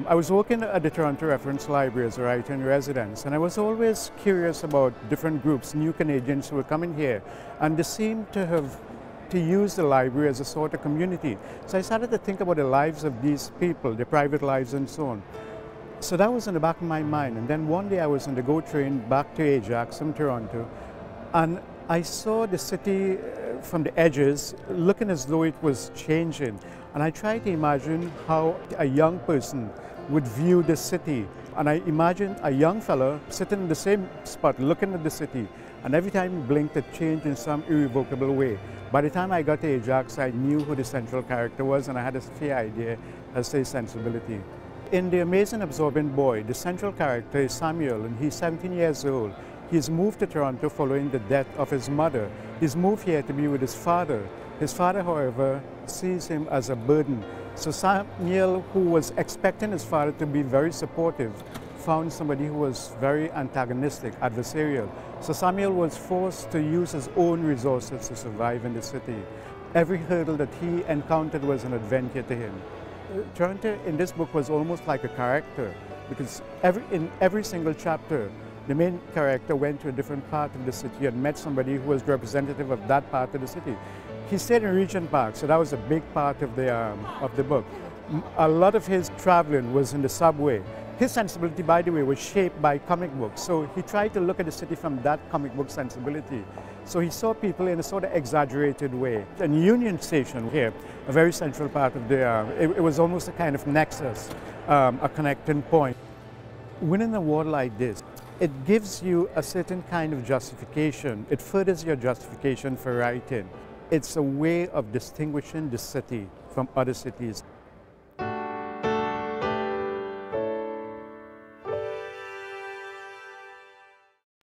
I was working at the Toronto Reference Library as a writer in residence, and I was always curious about different groups, new Canadians who were coming here, and they seemed to use the library as a sort of community. So I started to think about the lives of these people, their private lives and so on. So that was in the back of my mind, and then one day I was on the GO train back to Ajax from Toronto, and I saw the city from the edges looking as though it was changing, and I tried to imagine how a young person would view the city. And I imagined a young fellow sitting in the same spot looking at the city, and every time he blinked it changed in some irrevocable way. By the time I got to Ajax, I knew who the central character was, and I had a fair idea as to his sensibility. In The Amazing Absorbent Boy, the central character is Samuel, and he's 17 years old. He's moved to Toronto following the death of his mother. He's moved here to be with his father. His father, however, sees him as a burden. So Samuel, who was expecting his father to be very supportive, found somebody who was very antagonistic, adversarial. So Samuel was forced to use his own resources to survive in the city. Every hurdle that he encountered was an adventure to him. Toronto in this book was almost like a character, because in every single chapter, the main character went to a different part of the city and met somebody who was representative of that part of the city. He stayed in Regent Park, so that was a big part of the book. A lot of his traveling was in the subway. His sensibility, by the way, was shaped by comic books, so he tried to look at the city from that comic book sensibility. So he saw people in a sort of exaggerated way. And Union Station here, a very central part of it was almost a kind of nexus, a connecting point. Winning an award like this, it gives you a certain kind of justification. It furthers your justification for writing. It's a way of distinguishing the city from other cities.